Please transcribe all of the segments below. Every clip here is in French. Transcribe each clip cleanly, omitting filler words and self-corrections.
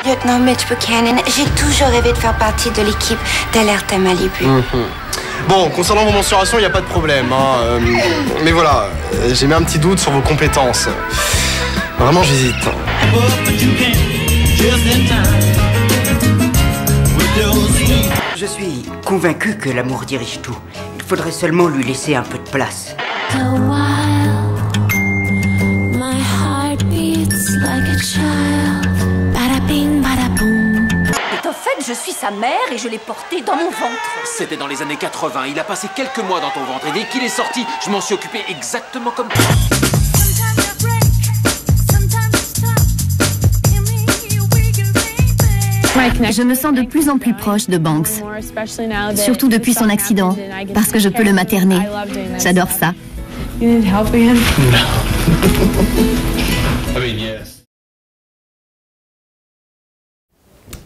Lieutenant Mitch Buchanan, j'ai toujours rêvé de faire partie de l'équipe d'Alerte à Malibu. Bon, concernant vos mensurations, il n'y a pas de problème. Hein. Mais voilà, j'ai mis un petit doute sur vos compétences. Vraiment, j'hésite. Je suis convaincu que l'amour dirige tout. Il faudrait seulement lui laisser un peu de place. Et en fait, je suis sa mère et je l'ai porté dans mon ventre. C'était dans les années 80, il a passé quelques mois dans ton ventre et dès qu'il est sorti, je m'en suis occupé exactement comme toi. Je me sens de plus en plus proche de Banks, surtout depuis son accident, parce que je peux le materner. J'adore ça.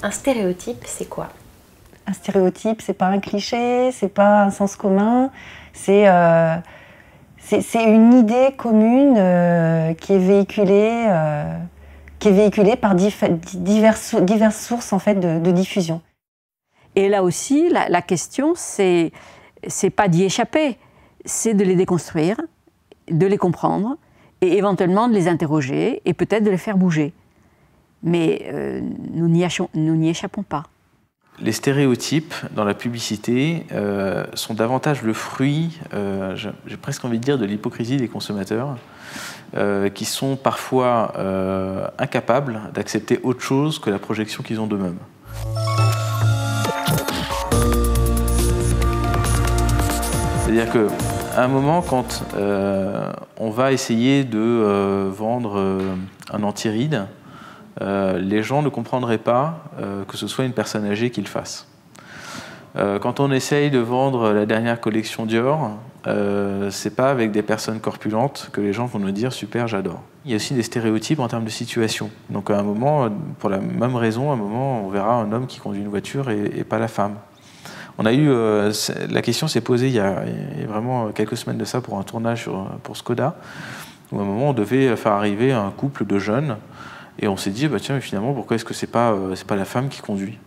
Un stéréotype, c'est quoi? Un stéréotype, c'est pas un cliché, c'est pas un sens commun, c'est une idée commune qui est véhiculée par diverses sources en fait, de diffusion. Et là aussi, la question, c'est pas d'y échapper, c'est de les déconstruire, de les comprendre, et éventuellement de les interroger, et peut-être de les faire bouger. Mais nous n'y échappons pas. Les stéréotypes dans la publicité sont davantage le fruit, j'ai presque envie de dire, de l'hypocrisie des consommateurs, qui sont parfois incapables d'accepter autre chose que la projection qu'ils ont d'eux-mêmes. C'est-à-dire qu'à un moment, quand on va essayer de vendre un anti-rides, les gens ne comprendraient pas que ce soit une personne âgée qui le fasse. Quand on essaye de vendre la dernière collection Dior, c'est pas avec des personnes corpulentes que les gens vont nous dire « super, j'adore ». Il y a aussi des stéréotypes en termes de situation. Donc à un moment, pour la même raison, à un moment, on verra un homme qui conduit une voiture et pas la femme. On a eu, la question s'est posée il y a vraiment quelques semaines de ça pour un tournage pour Skoda, où à un moment on devait faire arriver un couple de jeunes. Et on s'est dit, bah tiens, mais finalement, pourquoi est-ce que c'est pas la femme qui conduit?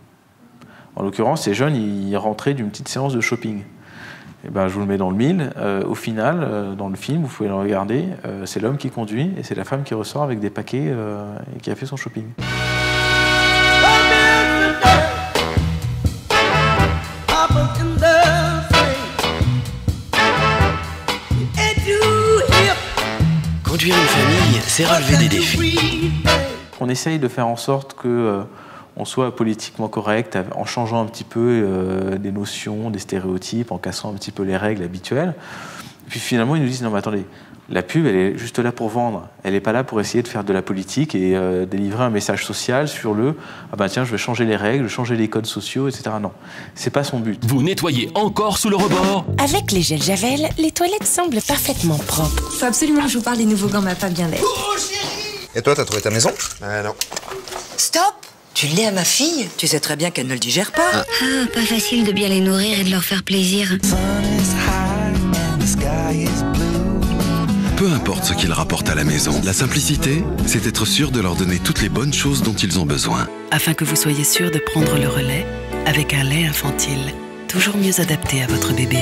En l'occurrence, ces jeunes, ils rentraient d'une petite séance de shopping. Et ben, je vous le mets dans le mille. Au final, dans le film, vous pouvez le regarder, c'est l'homme qui conduit et c'est la femme qui ressort avec des paquets et qui a fait son shopping. Conduire une famille, c'est relever des défis. On essaye de faire en sorte qu'on soit politiquement correct en changeant un petit peu des notions, des stéréotypes, en cassant un petit peu les règles habituelles. Et puis finalement, ils nous disent « Non mais attendez, la pub, elle est juste là pour vendre. Elle n'est pas là pour essayer de faire de la politique et délivrer un message social sur le « Ah ben tiens, je vais changer les règles, je vais changer les codes sociaux, etc. » Non, c'est pas son but. Vous nettoyez encore sous le rebord? Avec les gels Javel, les toilettes semblent parfaitement propres. Faut absolument que je vous parle des nouveaux gants Ma Pas Bien d'être. Oh, chérie! Et toi, t'as trouvé ta maison? Non. Stop! Tu l'es à ma fille? Tu sais très bien qu'elle ne le digère pas. Ah, pas facile de bien les nourrir et de leur faire plaisir. Peu importe ce qu'ils rapportent à la maison, la simplicité, c'est être sûr de leur donner toutes les bonnes choses dont ils ont besoin. Afin que vous soyez sûr de prendre le relais avec un lait infantile, toujours mieux adapté à votre bébé.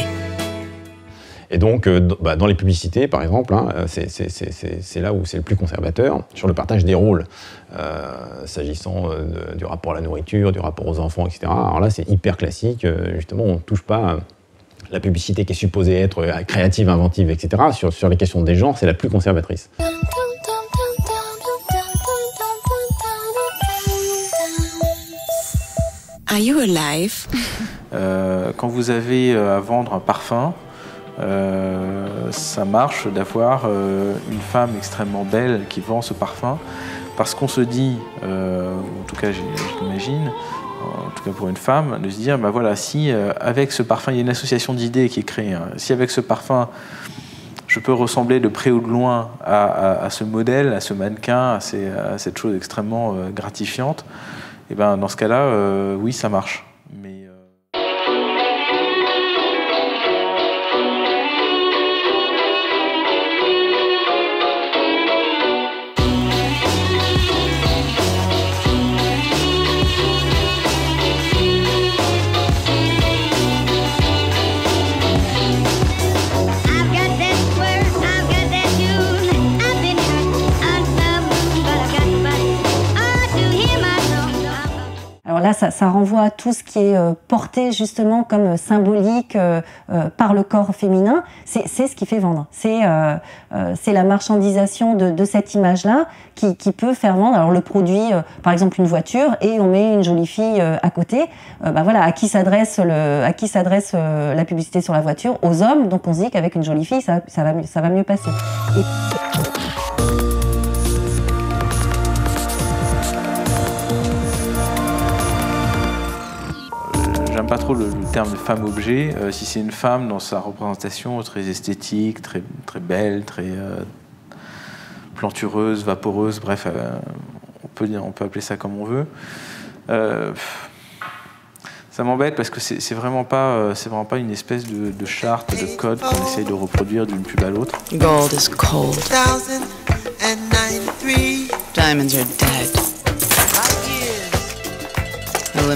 Et donc, dans les publicités, par exemple, hein, c'est là où c'est le plus conservateur, sur le partage des rôles, s'agissant du rapport à la nourriture, du rapport aux enfants, etc. Alors là, c'est hyper classique, justement, on ne touche pas la publicité qui est supposée être créative, inventive, etc. Sur les questions des genres, c'est la plus conservatrice. Are you alive? Quand vous avez à vendre un parfum, ça marche d'avoir une femme extrêmement belle qui vend ce parfum parce qu'on se dit, en tout cas j'imagine, en tout cas pour une femme, de se dire bah voilà, si avec ce parfum, il y a une association d'idées qui est créée, hein, si avec ce parfum je peux ressembler de près ou de loin à ce modèle, à ce mannequin, à cette chose extrêmement gratifiante, et ben dans ce cas-là, oui, ça marche. Là, ça renvoie à tout ce qui est porté justement comme symbolique par le corps féminin. C'est ce qui fait vendre. C'est la marchandisation de cette image-là qui peut faire vendre. Alors le produit, par exemple une voiture, et on met une jolie fille à côté. Voilà, à qui s'adresse la publicité sur la voiture? Aux hommes. Donc on se dit qu'avec une jolie fille, ça va mieux passer. J'aime pas trop le terme de femme-objet. Si c'est une femme dans sa représentation très esthétique, très, très belle, très plantureuse, vaporeuse, bref, on peut appeler ça comme on veut. Ça m'embête parce que c'est vraiment pas une espèce de charte, de code qu'on essaye de reproduire d'une pub à l'autre. Gold is cold. Diamonds are dead.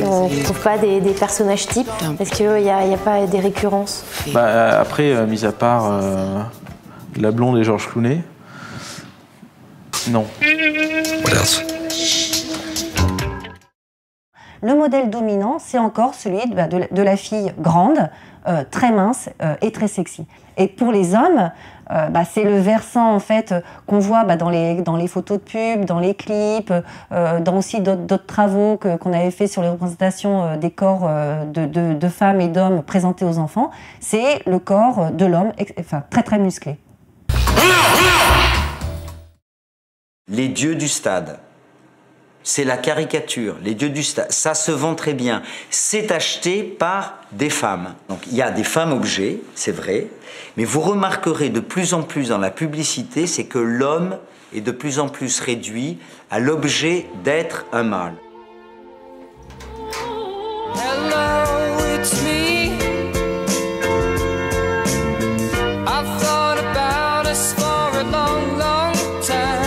On ne trouve pas des personnages types parce qu'il n'y a pas des récurrences. Après, mis à part la blonde et Georges Clooney, non. What else? Le modèle dominant, c'est encore celui de la fille grande, très mince et très sexy. Et pour les hommes, c'est le versant en fait qu'on voit dans les photos de pub, dans les clips, dans aussi d'autres travaux qu'on avait fait sur les représentations des corps de femmes et d'hommes présentés aux enfants. C'est le corps de l'homme, très très musclé. Les dieux du stade. C'est la caricature, les dieux du stade. Ça se vend très bien. C'est acheté par des femmes. Donc il y a des femmes objets, c'est vrai, mais vous remarquerez de plus en plus dans la publicité, c'est que l'homme est de plus en plus réduit à l'objet d'être un mâle. Hello, it's me. I've thought about us for a long, long time.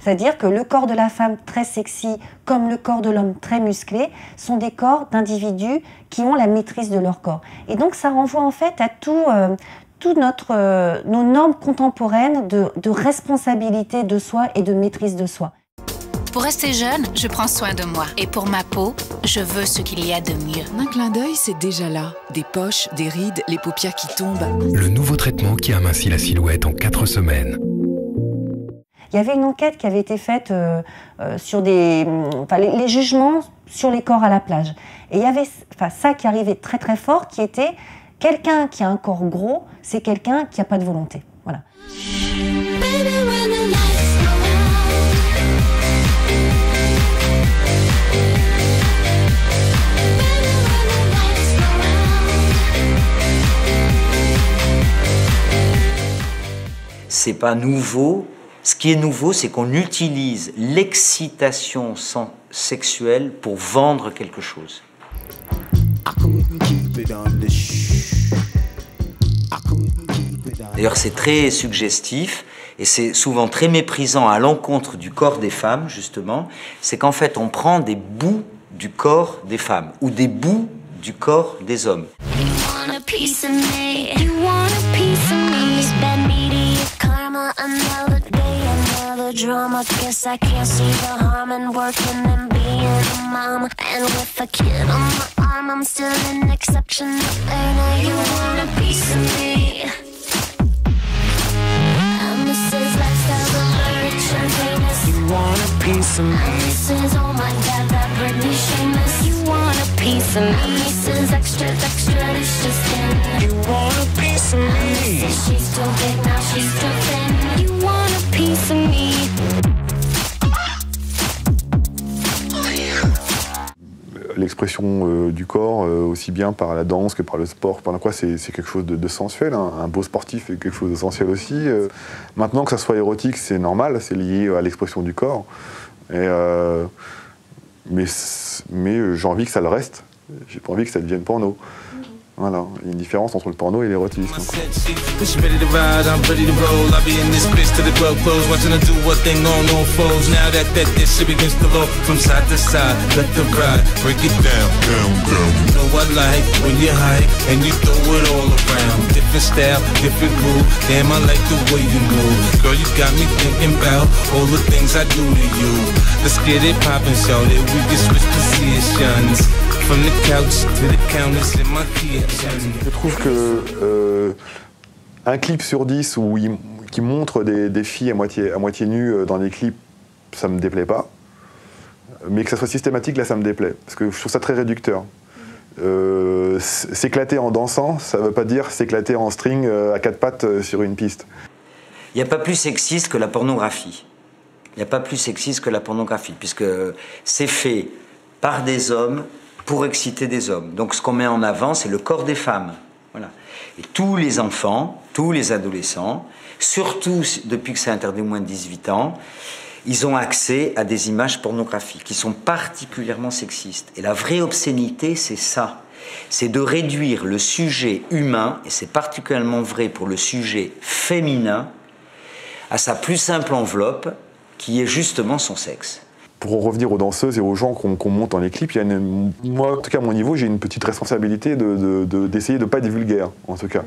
C'est-à-dire que le corps de la femme très sexy, comme le corps de l'homme très musclé, sont des corps d'individus qui ont la maîtrise de leur corps. Et donc ça renvoie en fait à toutes nos normes contemporaines de responsabilité de soi et de maîtrise de soi. Pour rester jeune, je prends soin de moi. Et pour ma peau, je veux ce qu'il y a de mieux. En un clin d'œil, c'est déjà là. Des poches, des rides, les paupières qui tombent. Le nouveau traitement qui amincit la silhouette en 4 semaines. Il y avait une enquête qui avait été faite sur les jugements sur les corps à la plage. Et il y avait ça qui arrivait très très fort, qui était quelqu'un qui a un corps gros, c'est quelqu'un qui n'a pas de volonté. Voilà. C'est pas nouveau. Ce qui est nouveau, c'est qu'on utilise l'excitation sexuelle pour vendre quelque chose. D'ailleurs, c'est très suggestif et c'est souvent très méprisant à l'encontre du corps des femmes, justement. C'est qu'en fait, on prend des bouts du corps des femmes ou des bouts du corps des hommes. Drama, guess I can't see the harm in working and being a mom. And with a kid on my arm, I'm still an exception. And now you want a piece of me. And this is lifestyle, the rich and famous. You want a piece of me. And this is, oh my God, that Britney Shameless. You want a piece of me. And this is extra, extra, it's just in. You want a piece of me. And this is, she's too big, now she's too thin. You want a piece of me. L'expression du corps, aussi bien par la danse que par le sport, pendant quoi c'est quelque chose de sensuel. Hein. Un beau sportif est quelque chose de sensuel aussi. Maintenant que ça soit érotique, c'est normal, c'est lié à l'expression du corps. Et, mais j'ai envie que ça le reste. J'ai pas envie que ça devienne porno. Voilà, il y a une différence entre le porno et l'érotisme. different style, different move. Damn, I like the way you move. Girl, you got me thinking about all the things I do to you. Let's get it poppin', so that we can switch positions. From the couch to the counters in my kitchen. Je trouve que un clip sur 10 qui montre des filles à moitié nues dans les clips, ça me déplaît pas. Mais que ça soit systématique, là, ça me déplaît. Parce que je trouve ça très réducteur. S'éclater en dansant, ça veut pas dire s'éclater en string à 4 pattes sur une piste. Il n'y a pas plus sexiste que la pornographie. Il n'y a pas plus sexiste que la pornographie, puisque c'est fait par des hommes pour exciter des hommes. Donc ce qu'on met en avant, c'est le corps des femmes. Voilà. Et tous les enfants, tous les adolescents, surtout depuis que c'est interdit aux moins de 18 ans, ils ont accès à des images pornographiques qui sont particulièrement sexistes. Et la vraie obscénité, c'est ça. C'est de réduire le sujet humain, et c'est particulièrement vrai pour le sujet féminin, à sa plus simple enveloppe, qui est justement son sexe. Pour revenir aux danseuses et aux gens qu'on monte dans les clips, moi, en tout cas à mon niveau, j'ai une petite responsabilité d'essayer de ne pas être vulgaire, en tout cas.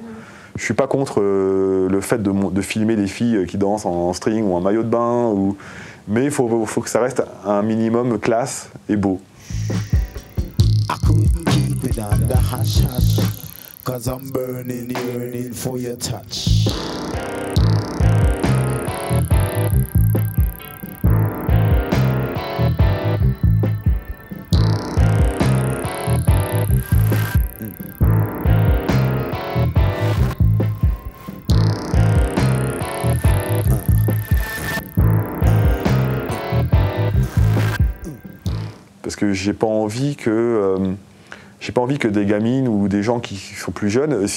Je ne suis pas contre le fait de filmer des filles qui dansent en string ou en maillot de bain, mais il faut que ça reste un minimum classe et beau. Parce que j'ai pas envie que des gamines ou des gens qui sont plus jeunes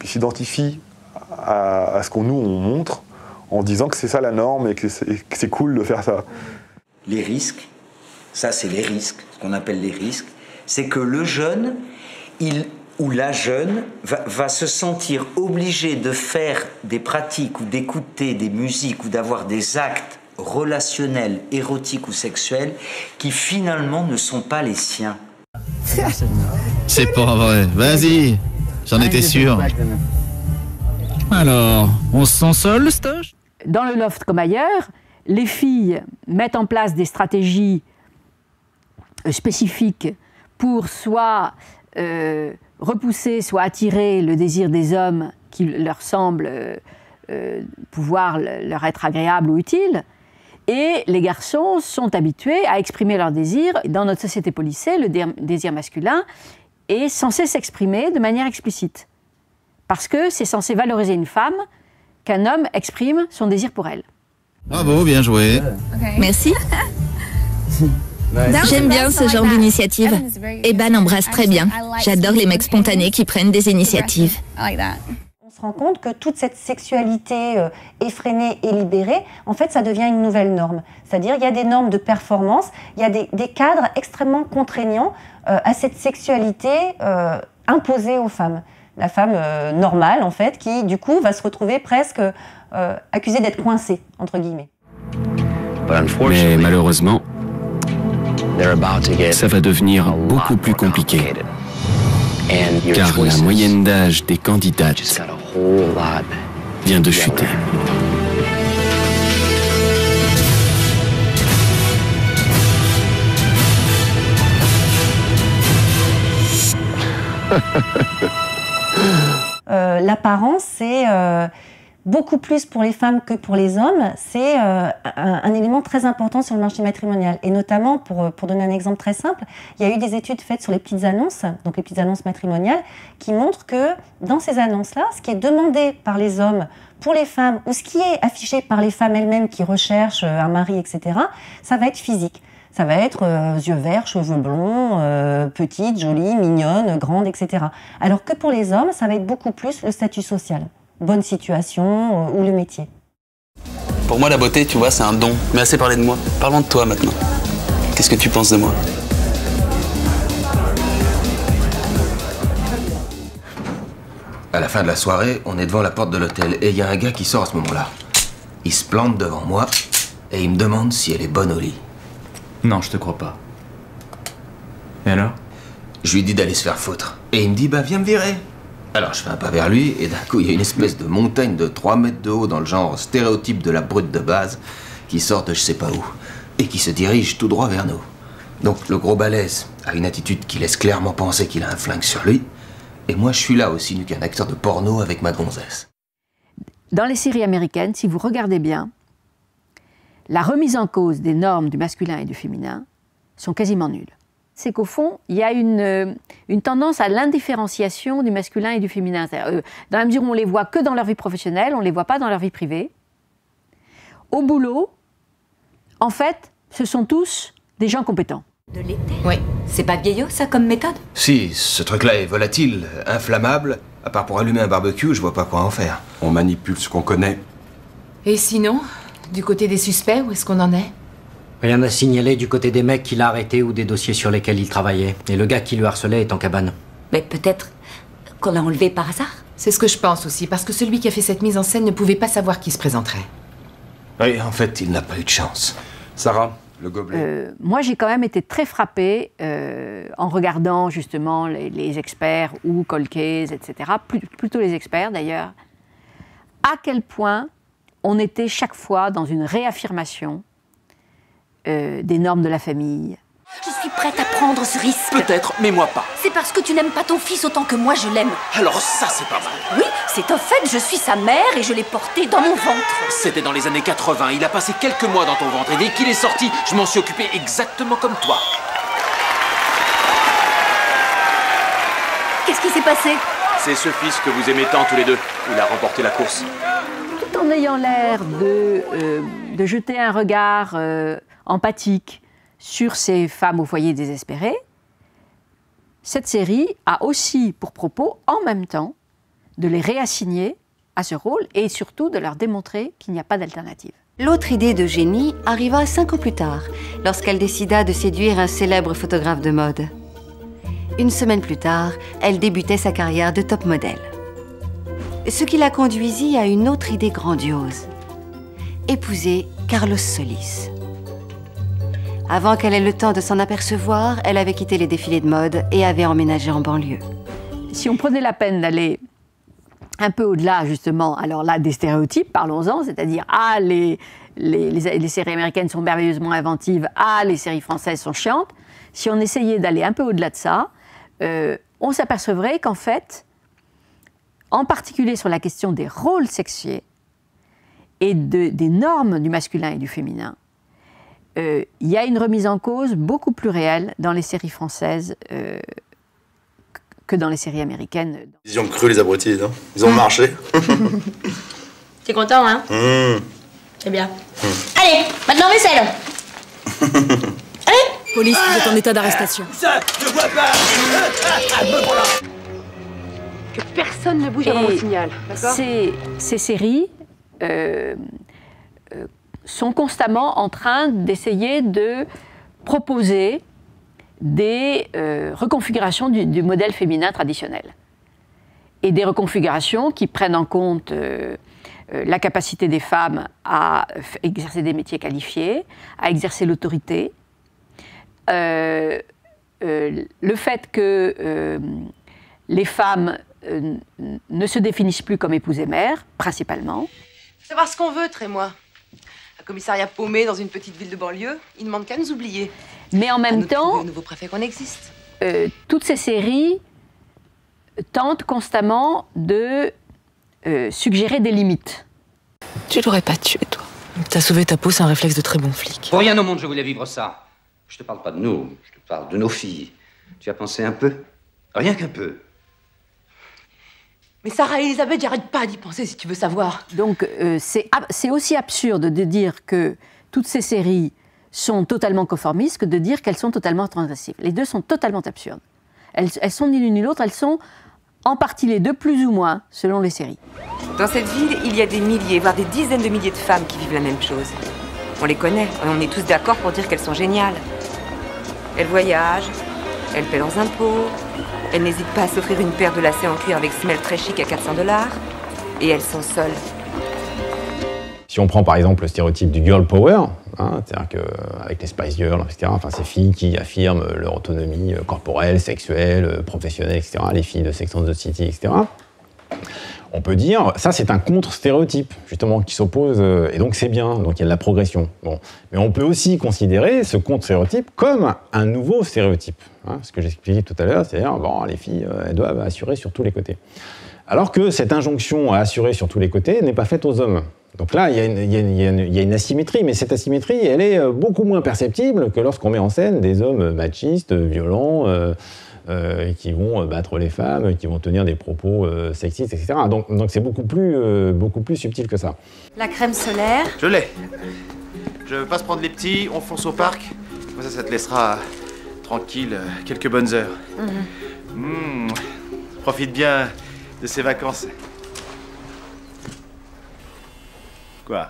s'identifient à ce qu'on on montre en disant que c'est ça la norme et que c'est cool de faire ça. Les risques, ça c'est les risques, ce qu'on appelle les risques, c'est que le jeune, ou la jeune, va se sentir obligé de faire des pratiques ou d'écouter des musiques ou d'avoir des actes relationnels, érotiques ou sexuels qui finalement ne sont pas les siens. C'est pas vrai, vas-y, j'en étais sûr. Alors, on se sent seul, Stoche? Dans le loft comme ailleurs, les filles mettent en place des stratégies spécifiques pour soit repousser, soit attirer le désir des hommes qui leur semblent pouvoir leur être agréables ou utiles. Et les garçons sont habitués à exprimer leur désir. Dans notre société policée, le désir masculin est censé s'exprimer de manière explicite. Parce que c'est censé valoriser une femme qu'un homme exprime son désir pour elle. Bravo, bien joué. Merci. J'aime bien ce genre d'initiative. Eban embrasse très bien. J'adore les mecs spontanés qui prennent des initiatives. On se rend compte que toute cette sexualité effrénée et libérée, en fait, ça devient une nouvelle norme. C'est-à-dire, il y a des normes de performance, il y a des cadres extrêmement contraignants à cette sexualité imposée aux femmes. La femme normale, en fait, qui, du coup, va se retrouver presque accusée d'être coincée, entre guillemets. Mais malheureusement, ça va devenir beaucoup plus compliqué. Car la moyenne d'âge des candidates vient de chuter. L'apparence, c'est beaucoup plus pour les femmes que pour les hommes. C'est un élément très important sur le marché matrimonial. Et notamment, pour donner un exemple très simple, il y a eu des études faites sur les petites annonces, donc les petites annonces matrimoniales, qui montrent que dans ces annonces-là, ce qui est demandé par les hommes pour les femmes, ou ce qui est affiché par les femmes elles-mêmes qui recherchent un mari, etc., ça va être physique. Ça va être yeux verts, cheveux blonds, petite, jolie, mignonne, grande, etc. Alors que pour les hommes, ça va être beaucoup plus le statut social, bonne situation ou le métier. Pour moi, la beauté, tu vois, c'est un don. Mais assez parlé de moi. Parlons de toi maintenant. Qu'est-ce que tu penses de moi? À la fin de la soirée, on est devant la porte de l'hôtel et il y a un gars qui sort à ce moment-là. Il se plante devant moi et il me demande si elle est bonne au lit. Non, je te crois pas. Et alors? Je lui dis d'aller se faire foutre. Et il me dit, bah viens me virer. Alors je fais un pas vers lui, et d'un coup, il y a une espèce de montagne de 3 mètres de haut dans le genre stéréotype de la brute de base, qui sort de je sais pas où, et qui se dirige tout droit vers nous. Donc le gros balèze a une attitude qui laisse clairement penser qu'il a un flingue sur lui, et moi je suis là aussi nu qu'un acteur de porno avec ma gonzesse. Dans les séries américaines, si vous regardez bien, la remise en cause des normes du masculin et du féminin sont quasiment nulles. C'est qu'au fond, il y a une tendance à l'indifférenciation du masculin et du féminin. Dans la mesure où on les voit que dans leur vie professionnelle, on ne les voit pas dans leur vie privée. Au boulot, en fait, ce sont tous des gens compétents. De l'été? Oui. C'est pas vieillot, ça, comme méthode? Si, ce truc-là est volatile, inflammable. À part pour allumer un barbecue, je vois pas quoi en faire. On manipule ce qu'on connaît. Et sinon, du côté des suspects, où est-ce qu'on en est? Rien à signaler du côté des mecs qu'il a arrêtés ou des dossiers sur lesquels il travaillait. Et le gars qui le harcelait est en cabane. Mais peut-être qu'on l'a enlevé par hasard? C'est ce que je pense aussi, parce que celui qui a fait cette mise en scène ne pouvait pas savoir qui se présenterait. Oui, en fait, il n'a pas eu de chance. Sarah, le gobelet. Moi, j'ai quand même été très frappée en regardant justement les experts ou cold case, etc., plutôt les experts d'ailleurs, à quel point on était chaque fois dans une réaffirmation des normes de la famille. Je suis prête à prendre ce risque. Peut-être, mais moi pas. C'est parce que tu n'aimes pas ton fils autant que moi je l'aime. Alors ça, c'est pas mal. Oui, c'est un fait, je suis sa mère et je l'ai porté dans mon ventre. C'était dans les années 80, il a passé quelques mois dans ton ventre et dès qu'il est sorti, je m'en suis occupé exactement comme toi. Qu'est-ce qui s'est passé? C'est ce fils que vous aimez tant tous les deux. Il a remporté la course. Tout en ayant l'air de jeter un regard empathique sur ces femmes au foyer désespérées, cette série a aussi pour propos, en même temps, de les réassigner à ce rôle et surtout de leur démontrer qu'il n'y a pas d'alternative. L'autre idée d'Eugénie arriva 5 ans plus tard, lorsqu'elle décida de séduire un célèbre photographe de mode. Une semaine plus tard, elle débutait sa carrière de top modèle. Ce qui la conduisit à une autre idée grandiose. Épouser Carlos Solis. Avant qu'elle ait le temps de s'en apercevoir, elle avait quitté les défilés de mode et avait emménagé en banlieue. Si on prenait la peine d'aller un peu au-delà, justement, alors là, des stéréotypes, parlons-en, c'est-à-dire, les séries américaines sont merveilleusement inventives, les séries françaises sont chiantes. Si on essayait d'aller un peu au-delà de ça, on s'apercevrait qu'en fait, en particulier sur la question des rôles sexués et des normes du masculin et du féminin, il y a une remise en cause beaucoup plus réelle dans les séries françaises que dans les séries américaines. Ils y ont cru, les abrutis, non? Ils ont marché. T'es content, hein? C'est bien. Allez, maintenant vaisselle. Allez. Police, vous êtes en état d'arrestation. Ça, je vois pas. Que personne ne bouge avant le signal, d'accord? Ces séries sont constamment en train d'essayer de proposer des reconfigurations du modèle féminin traditionnel. Et des reconfigurations qui prennent en compte la capacité des femmes à exercer des métiers qualifiés, à exercer l'autorité, le fait que les femmes ne se définissent plus comme épouses et mères, principalement. Savoir ce qu'on veut, Trémois. Un commissariat paumé dans une petite ville de banlieue, il ne demande qu'à nous oublier. Mais en même temps, au nouveau préfet qu'on existe. Toutes ces séries tentent constamment de suggérer des limites. Tu l'aurais pas tué, toi. T'as sauvé ta peau, c'est un réflexe de très bon flic. Pour rien au monde, je voulais vivre ça. Je te parle pas de nous, je te parle de nos filles. Tu as pensé un peu? Rien qu'un peu. Mais Sarah et Elisabeth, j'arrête pas d'y penser, si tu veux savoir. Donc, c'est aussi absurde de dire que toutes ces séries sont totalement conformistes que de dire qu'elles sont totalement transgressives. Les deux sont totalement absurdes. Elles sont ni l'une ni l'autre, elles sont en partie les deux, plus ou moins, selon les séries. Dans cette ville, il y a des milliers, voire des dizaines de milliers de femmes qui vivent la même chose. On les connaît, et on est tous d'accord pour dire qu'elles sont géniales. Elles voyagent, elles paient leurs impôts, elles n'hésitent pas à s'offrir une paire de lacets en cuir avec semelle très chic à $400, et elles sont seules. Si on prend par exemple le stéréotype du girl power, hein, c'est-à-dire qu'avec les Spice Girls, etc., enfin, ces filles qui affirment leur autonomie corporelle, sexuelle, professionnelle, etc., les filles de Sex and the City, etc., on peut dire, ça c'est un contre-stéréotype, justement, qui s'oppose, et donc c'est bien, donc il y a de la progression. Bon. Mais on peut aussi considérer ce contre-stéréotype comme un nouveau stéréotype, hein, ce que j'expliquais tout à l'heure, c'est-à-dire, bon, les filles, elles doivent assurer sur tous les côtés. Alors que cette injonction à assurer sur tous les côtés n'est pas faite aux hommes. Donc là, il y a une asymétrie, mais cette asymétrie, elle est beaucoup moins perceptible que lorsqu'on met en scène des hommes machistes, violents, qui vont battre les femmes, qui vont tenir des propos sexistes, etc. Donc c'est beaucoup plus subtil que ça. La crème solaire. Je l'ai. Je passe prendre les petits, on fonce au parc. Ça te laissera tranquille quelques bonnes heures. Profite bien de ces vacances. Quoi?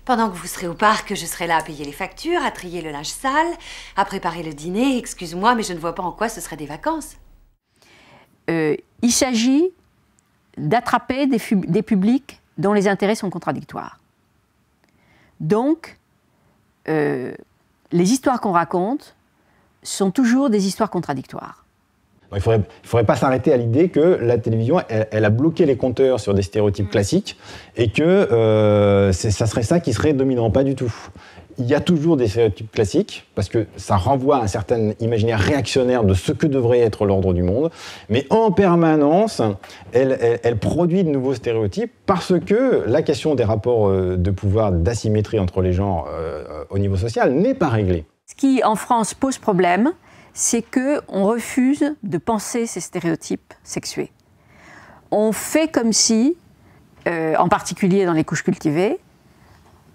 Pendant que vous serez au parc, je serai là à payer les factures, à trier le linge sale, à préparer le dîner. Excuse-moi, mais je ne vois pas en quoi ce serait des vacances. Il s'agit d'attraper des publics dont les intérêts sont contradictoires. Donc, les histoires qu'on raconte sont toujours des histoires contradictoires. Il ne faudrait pas s'arrêter à l'idée que la télévision, elle a bloqué les compteurs sur des stéréotypes classiques et que ça serait ça qui serait dominant. Pas du tout. Il y a toujours des stéréotypes classiques parce que ça renvoie à un certain imaginaire réactionnaire de ce que devrait être l'ordre du monde. Mais en permanence, elle produit de nouveaux stéréotypes parce que la question des rapports de pouvoir, d'asymétrie entre les genres au niveau social n'est pas réglée. Ce qui, en France, pose problème, c'est qu'on refuse de penser ces stéréotypes sexués. On fait comme si, en particulier dans les couches cultivées,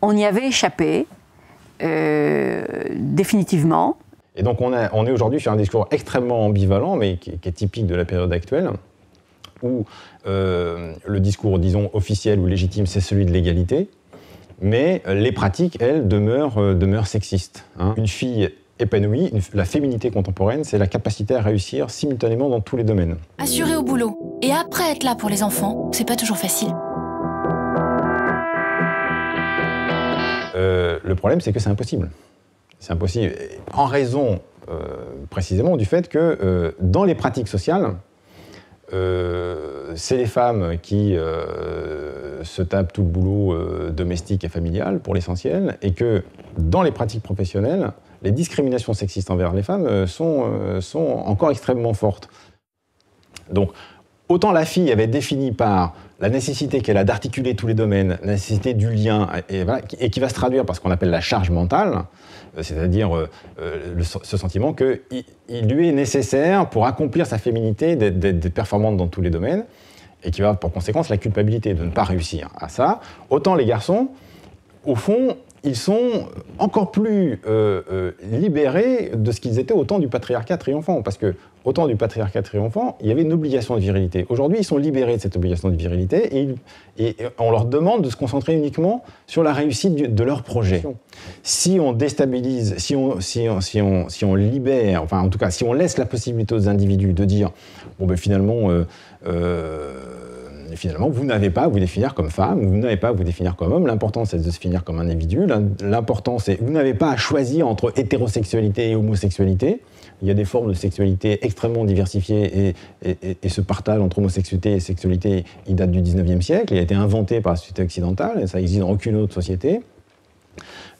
on y avait échappé définitivement. Et donc on est aujourd'hui sur un discours extrêmement ambivalent, mais qui est typique de la période actuelle, où le discours, disons, officiel ou légitime, c'est celui de l'égalité, mais les pratiques, elles, demeurent sexistes. Hein. Une fille épanouie, la féminité contemporaine, c'est la capacité à réussir simultanément dans tous les domaines. Assurer au boulot et après être là pour les enfants, c'est pas toujours facile. Le problème, c'est que c'est impossible. C'est impossible en raison précisément du fait que dans les pratiques sociales, c'est les femmes qui se tapent tout le boulot domestique et familial pour l'essentiel, et que dans les pratiques professionnelles, les discriminations sexistes envers les femmes sont encore extrêmement fortes. Donc, autant la fille avait défini par la nécessité qu'elle a d'articuler tous les domaines, la nécessité du lien, et qui va se traduire par ce qu'on appelle la charge mentale, c'est-à-dire ce sentiment qu'il lui est nécessaire pour accomplir sa féminité d'être performante dans tous les domaines, et qui va avoir pour conséquence la culpabilité de ne pas réussir à ça. Autant les garçons, au fond, ils sont encore plus libérés de ce qu'ils étaient au temps du patriarcat triomphant. Parce que au temps du patriarcat triomphant, il y avait une obligation de virilité. Aujourd'hui, ils sont libérés de cette obligation de virilité et on leur demande de se concentrer uniquement sur la réussite de leur projet. Si on déstabilise, si on libère, enfin en tout cas, si on laisse la possibilité aux individus de dire bon ben finalement vous n'avez pas à vous définir comme femme, vous n'avez pas à vous définir comme homme, l'important c'est de se définir comme un individu, l'important c'est vous n'avez pas à choisir entre hétérosexualité et homosexualité. Il y a des formes de sexualité extrêmement diversifiées et ce partage entre homosexualité et sexualité, il date du 19e siècle, il a été inventé par la société occidentale, et ça existe dans aucune autre société.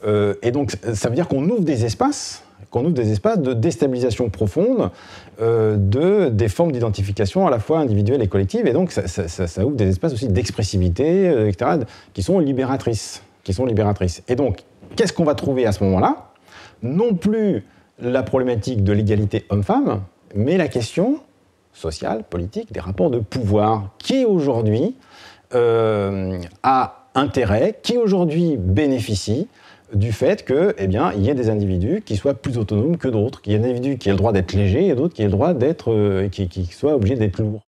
Et donc ça veut dire qu'on ouvre des espaces de déstabilisation profonde des formes d'identification à la fois individuelles et collectives, et donc ça ouvre des espaces aussi d'expressivité, etc., qui sont libératrices. Et donc, qu'est-ce qu'on va trouver à ce moment-là? Non plus la problématique de l'égalité homme-femme, mais la question sociale, politique, des rapports de pouvoir, qui aujourd'hui a intérêt, qui aujourd'hui bénéficie du fait que, eh bien, il y ait des individus qui soient plus autonomes que d'autres, qu'il y ait des individus qui aient le droit d'être légers et d'autres qui aient le droit d'être, qui soient obligés d'être lourds.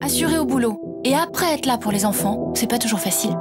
assurée au boulot, et après être là pour les enfants, c'est pas toujours facile.